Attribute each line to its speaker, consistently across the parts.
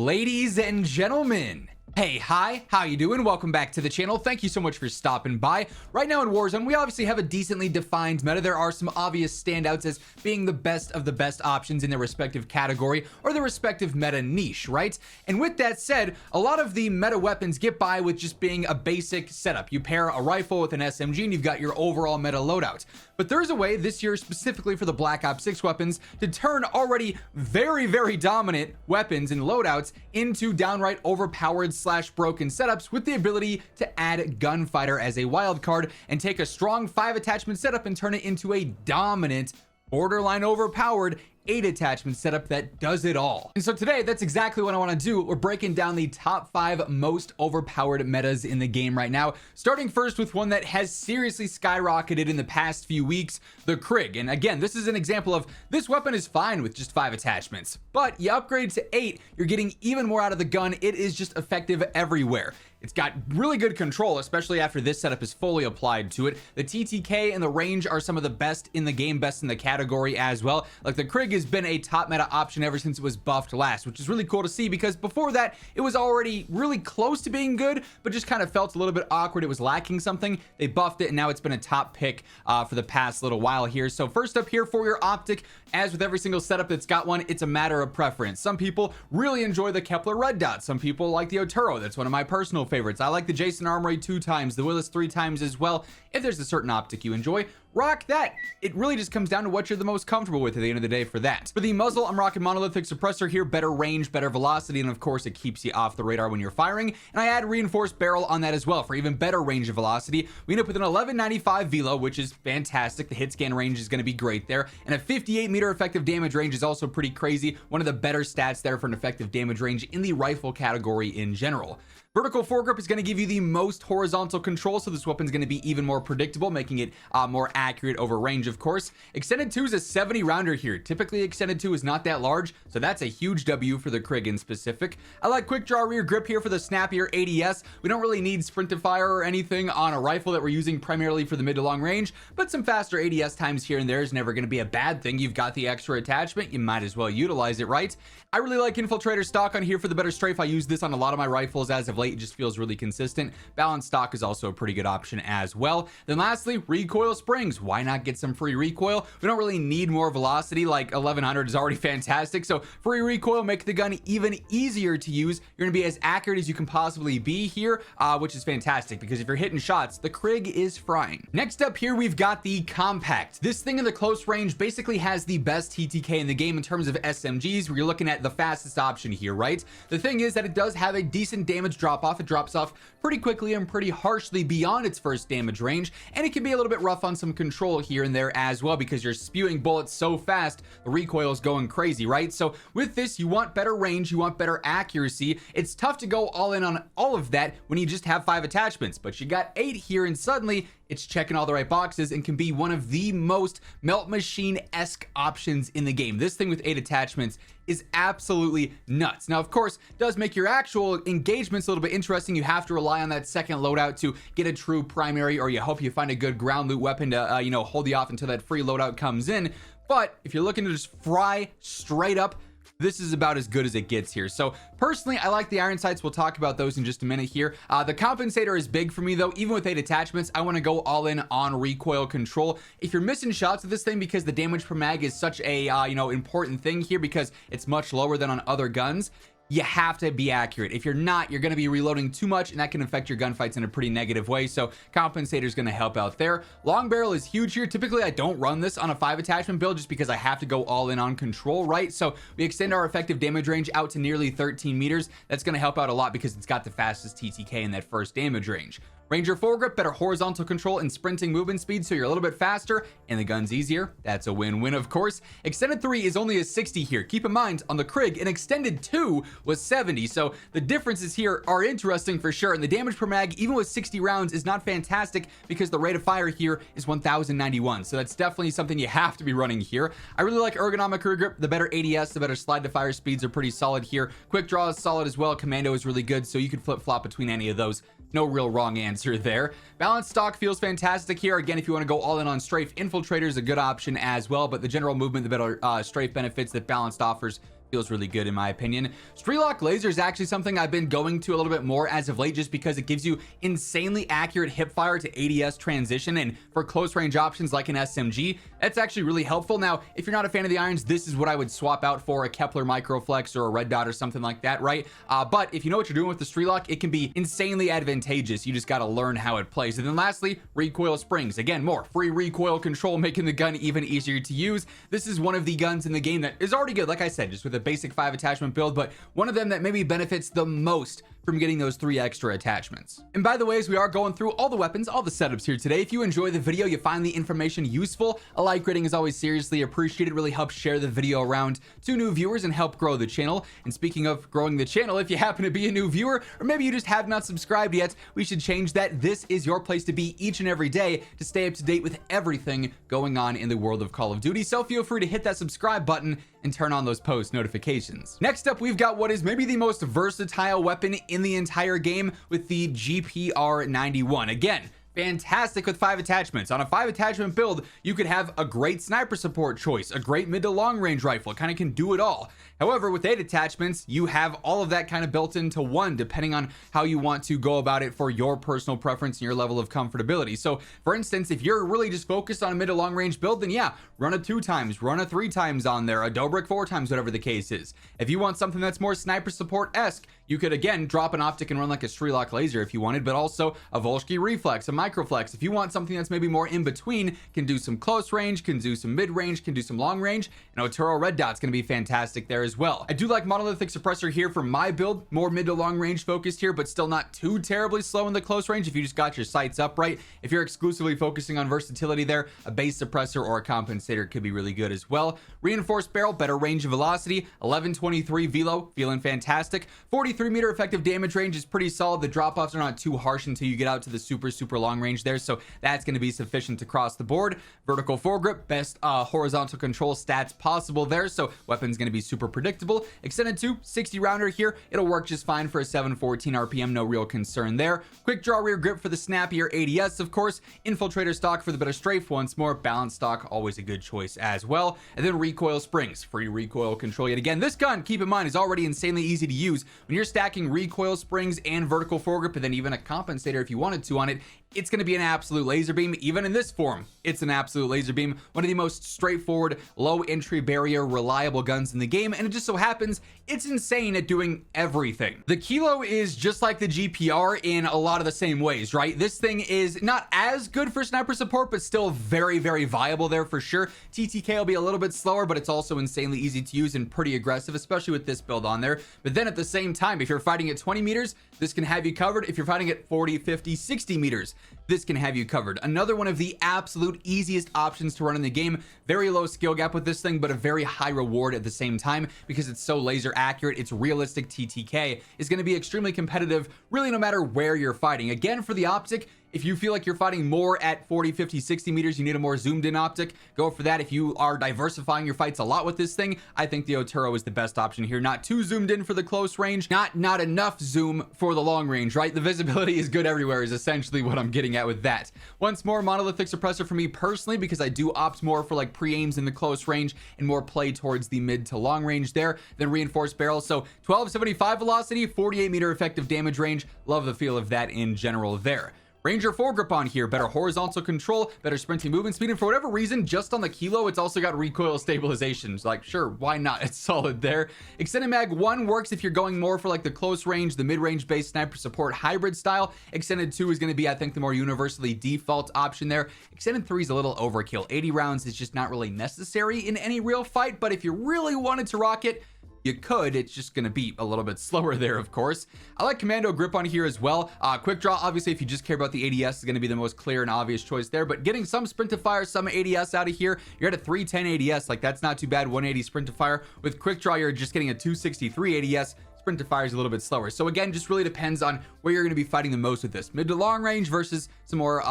Speaker 1: Ladies and gentlemen, hey, hi, how you doing? Welcome back to the channel. Thank you so much for stopping by. Right now in Warzone, we obviously have a decently defined meta. There are some obvious standouts as being the best of the best options in their respective category or their respective meta niche, right? And with that said, a lot of the meta weapons get by with just being a basic setup. You pair a rifle with an SMG and you've got your overall meta loadout. But there's a way this year specifically for the Black Ops 6 weapons to turn already very dominant weapons and loadouts into downright overpowered / broken setups with the ability to add gunfighter as a wild card and take a strong 5 attachment setup and turn it into a dominant, borderline overpowered 8 attachment setup that does it all. And so today, that's exactly what I want to do. We're breaking down the top 5 most overpowered metas in the game right now, starting first with one that has seriously skyrocketed in the past few weeks, the Krig. And again, this is an example of this weapon is fine with just 5 attachments, but you upgrade to 8, you're getting even more out of the gun. It is just effective everywhere. It's got really good control, especially after this setup is fully applied to it. The TTK and the range are some of the best in the game, best in the category as well. Like, the Krig has been a top meta option ever since it was buffed last, which is really cool to see because before that, it was already really close to being good, but just kind of felt a little bit awkward. It was lacking something. They buffed it, and now it's been a top pick for the past little while here. So first up here for your optic, as with every single setup that's got one, it's a matter of preference. Some people really enjoy the Kepler red dot. Some people like the Oturo. That's one of my personal favorites. I like the Jason Armory 2 times, the Willis 3 times as well. If there's a certain optic you enjoy, rock that. It really just comes down to what you're the most comfortable with at the end of the day for that. For the muzzle, I'm rocking monolithic suppressor here, better range, better velocity, and of course it keeps you off the radar when you're firing. And I add reinforced barrel on that as well for even better range of velocity. We end up with an 1195 velo, which is fantastic. The hit scan range is going to be great there, and a 58 meter effective damage range is also pretty crazy. One of the better stats there for an effective damage range in the rifle category in general. Vertical foregrip is going to give you the most horizontal control, so this weapon is going to be even more predictable, making it more accurate over range, of course. Extended 2 is a 70 rounder here. Typically, Extended 2 is not that large, so that's a huge W for the Krig in specific. I like quick draw rear grip here for the snappier ADS. We don't really need sprint to fire or anything on a rifle that we're using primarily for the mid to long range, but some faster ADS times here and there is never going to be a bad thing. You've got the extra attachment, you might as well utilize it, right? I really like Infiltrator stock on here for the better strafe. I use this on a lot of my rifles as of late. It just feels really consistent. Balanced stock is also a pretty good option as well. Then lastly, recoil springs. Why not get some free recoil? We don't really need more velocity. Like 1100 is already fantastic. So free recoil, make the gun even easier to use. You're gonna be as accurate as you can possibly be here, which is fantastic because if you're hitting shots, the Krig is frying. Next up here, we've got the Kompakt. This thing in the close range basically has the best TTK in the game in terms of SMGs, where you're looking at the fastest option here, right? The thing is that it does have a decent damage drop off. It drops off pretty quickly and pretty harshly beyond its first damage range, and it can be a little bit rough on some control here and there as well because you're spewing bullets so fast, the recoil is going crazy, right? So with this, you want better range, you want better accuracy. It's tough to go all in on all of that when you just have 5 attachments, but you got 8 here, and suddenly it's checking all the right boxes and can be one of the most melt machine-esque options in the game. This thing with 8 attachments is absolutely nuts. Now, of course, it does make your actual engagements a little bit interesting. You have to rely on that second loadout to get a true primary, or you hope you find a good ground loot weapon to, hold you off until that free loadout comes in. But if you're looking to just fry straight up, this is about as good as it gets here. So personally, I like the iron sights. We'll talk about those in just a minute here. The compensator is big for me though. Even with 8 attachments, I want to go all in on recoil control. If you're missing shots with this thing because the damage per mag is such a important thing here because it's much lower than on other guns, you have to be accurate. If you're not, you're going to be reloading too much, and that can affect your gunfights in a pretty negative way. So compensator is going to help out there. Long barrel is huge here. Typically, I don't run this on a 5 attachment build just because I have to go all in on control, right? So we extend our effective damage range out to nearly 13 meters. That's going to help out a lot because it's got the fastest TTK in that first damage range. Ranger foregrip, better horizontal control and sprinting movement speed, so you're a little bit faster and the gun's easier. That's a win-win, of course. Extended 3 is only a 60 here. Keep in mind, on the Krig, an extended 2 was 70, so the differences here are interesting for sure, and the damage per mag, even with 60 rounds, is not fantastic because the rate of fire here is 1091, so that's definitely something you have to be running here. I really like ergonomic rear grip. The better ADS, the better slide to fire speeds are pretty solid here. Quick draw is solid as well. Commando is really good, so you can flip-flop between any of those. No real wrong answer there. Balanced stock feels fantastic here. Again, if you want to go all in on strafe, infiltrator is a good option as well, but the general movement, the better strafe benefits that balanced offers Feels really good in my opinion. Strelok laser is actually something I've been going to a little bit more as of late, just because it gives you insanely accurate hip fire to ADS transition, and for close range options like an SMG, that's actually really helpful. Now, if you're not a fan of the irons, this is what I would swap out for a Kepler Microflex or a Red Dot or something like that, right? But if you know what you're doing with the Strelok, it can be insanely advantageous. You just got to learn how it plays. And then lastly, recoil springs. Again, more free recoil control, making the gun even easier to use. This is one of the guns in the game that is already good, like I said, just with a basic 5 attachment build, but one of them that maybe benefits the most from getting those 3 extra attachments. And by the way, as we are going through all the weapons, all the setups here today, if you enjoy the video, you find the information useful, a like rating is always seriously appreciated. Really helps share the video around to new viewers and help grow the channel. And speaking of growing the channel, if you happen to be a new viewer, or maybe you just have not subscribed yet, we should change that. This is your place to be each and every day to stay up to date with everything going on in the world of Call of Duty. So feel free to hit that subscribe button and turn on those post notifications. Next up, we've got what is maybe the most versatile weapon in the entire game with the GPR-91. Again, fantastic with 5 attachments. On a 5 attachment build, you could have a great sniper support choice, a great mid to long range rifle, kind of can do it all. However, with 8 attachments, you have all of that kind of built into one, depending on how you want to go about it for your personal preference and your level of comfortability. So for instance, if you're really just focused on a mid to long range build, then yeah, run a 2 times, run a 3 times on there, a Dobrik 4 times, whatever the case is. If you want something that's more sniper support-esque, you could again drop an optic and run like a Strelok laser if you wanted, but also a Volsky reflex, a microflex. If you want something that's maybe more in between, can do some close range, can do some mid range, can do some long range, and Otero Red Dot's gonna be fantastic there as well. I do like monolithic suppressor here for my build, more mid to long range focused here, but still not too terribly slow in the close range if you just got your sights up right. If you're exclusively focusing on versatility there, a base suppressor or a compensator could be really good as well. Reinforced barrel, better range of velocity, 1123 velo, feeling fantastic. 43 meter effective damage range is pretty solid. The drop-offs are not too harsh until you get out to the super long range there, so that's going to be sufficient across the board. Vertical foregrip, best horizontal control stats possible there, so weapon's going to be super predictable. Extended 2 60 rounder here, it'll work just fine for a 714 RPM, no real concern there. Quick draw rear grip for the snappier ADS, of course. Infiltrator stock for the better strafe. Once more, balanced stock, always a good choice as well. And then recoil springs, free recoil control yet again. This gun, keep in mind, is already insanely easy to use. When you're stacking recoil springs and vertical foregrip, and then even a compensator if you wanted to on it, it's going to be an absolute laser beam. Even in this form, it's an absolute laser beam. One of the most straightforward, low entry barrier, reliable guns in the game, and it just so happens it's insane at doing everything. The Kilo is just like the GPR in a lot of the same ways, right? This thing is not as good for sniper support, but still very viable there for sure. TTK will be a little bit slower, but it's also insanely easy to use and pretty aggressive, especially with this build on there. But then at the same time, if you're fighting at 20 meters, this can have you covered. If you're fighting at 40, 50, 60 meters, this can have you covered. Another one of the absolute easiest options to run in the game. Very low skill gap with this thing, but a very high reward at the same time because it's so laser accurate. It's realistic. TTK is going to be extremely competitive, really no matter where you're fighting. Again, for the optic, if you feel like you're fighting more at 40, 50, 60 meters, you need a more zoomed in optic, go for that. If you are diversifying your fights a lot with this thing, I think the Otero is the best option here. Not too zoomed in for the close range, not enough zoom for the long range, right? The visibility is good everywhere is essentially what I'm getting at with that. Once more, monolithic suppressor for me personally, because I do opt more for like pre-aims in the close range and more play towards the mid to long range there than reinforced barrel. So 1275 velocity, 48 meter effective damage range. Love the feel of that in general there. Ranger foregrip on here, better horizontal control, better sprinting movement speed, and for whatever reason, just on the Kilo, it's also got recoil stabilization. It's like, sure, why not? It's solid there. Extended mag 1 works if you're going more for like the close range, the mid-range based sniper support hybrid style. Extended 2 is going to be, I think, the more universally default option there. Extended 3 is a little overkill. 80 rounds is just not really necessary in any real fight, but if you really wanted to rock it, you could. It's just going to be a little bit slower there, of course. I like commando grip on here as well. Quick draw, obviously, if you just care about the ADS, is going to be the most clear and obvious choice there, but getting some sprint to fire, some ADS out of here, you're at a 310 ADS, like that's not too bad. 180 sprint to fire. With quick draw, you're just getting a 263 ADS. Sprint to fire is a little bit slower. So again, just really depends on where you're going to be fighting the most with this. Mid to long range versus some more,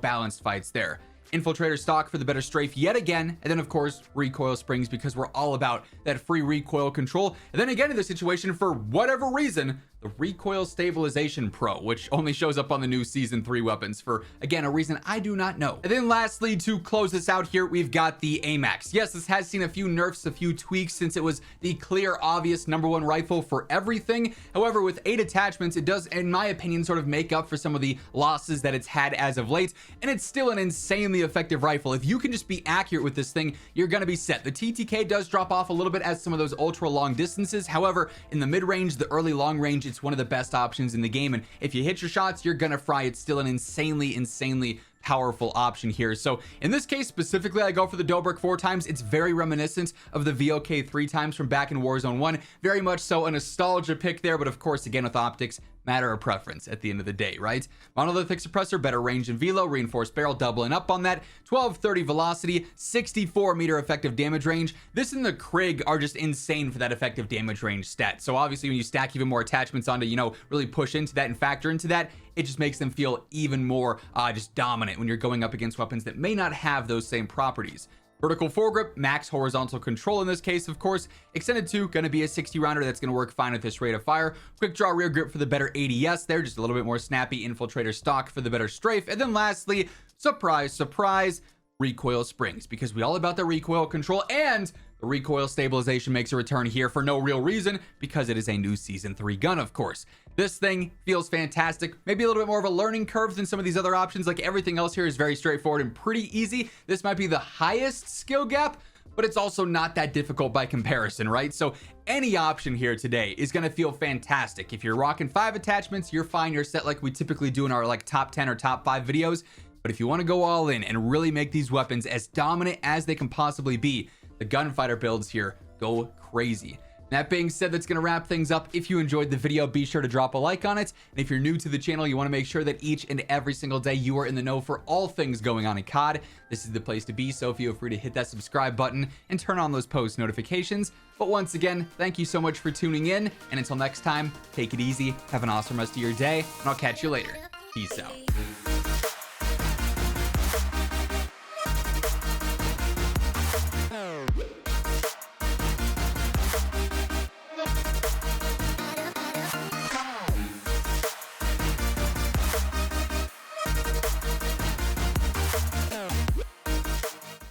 Speaker 1: balanced fights there. Infiltrator stock for the better strafe yet again, and then of course recoil springs because we're all about that free recoil control. And then again in this situation, for whatever reason, the Recoil Stabilization Pro, which only shows up on the new Season 3 weapons for, again, a reason I do not know. And then lastly, to close this out here, we've got the AMAX. Yes, this has seen a few nerfs, a few tweaks since it was the clear, obvious #1 rifle for everything. However, with 8 attachments, it does, in my opinion, sort of make up for some of the losses that it's had as of late, and it's still an insanely effective rifle. If you can just be accurate with this thing, you're gonna be set. The TTK does drop off a little bit at some of those ultra long distances. However, in the mid-range, the early long range, it's one of the best options in the game, and if you hit your shots, you're gonna fry. It's still an insanely powerful option here. So in this case specifically, I go for the Dobrik 4 times. It's very reminiscent of the VOK 3 times from back in Warzone 1. Very much so a nostalgia pick there, but of course, again, with optics, matter of preference at the end of the day, right? Monolithic suppressor, better range and velo, reinforced barrel, doubling up on that, 1230 velocity, 64 meter effective damage range. This and the Krig are just insane for that effective damage range stat. So obviously when you stack even more attachments onto, you know, really push into that and factor into that, it just makes them feel even more just dominant when you're going up against weapons that may not have those same properties. Vertical foregrip, max horizontal control in this case, of course. Extended 2, going to be a 60 rounder that's going to work fine with this rate of fire. Quick draw rear grip for the better ADS there, just a little bit more snappy. Infiltrator stock for the better strafe. And then lastly, surprise, surprise, recoil springs, because we all about the recoil control, and the recoil stabilization makes a return here for no real reason, because it is a new Season 3 gun, of course. This thing feels fantastic. Maybe a little bit more of a learning curve than some of these other options. Like everything else here is very straightforward and pretty easy. This might be the highest skill gap, but it's also not that difficult by comparison, right? So any option here today is going to feel fantastic. If you're rocking 5 attachments, you're fine. You're set like we typically do in our like top 10 or top 5 videos. But if you want to go all in and really make these weapons as dominant as they can possibly be, the gunfighter builds here go crazy. That being said, that's going to wrap things up. If you enjoyed the video, be sure to drop a like on it. And if you're new to the channel, you want to make sure that each and every single day you are in the know for all things going on in COD. This is the place to be, so feel free to hit that subscribe button and turn on those post notifications. But once again, thank you so much for tuning in. And until next time, take it easy, have an awesome rest of your day, and I'll catch you later. Peace out.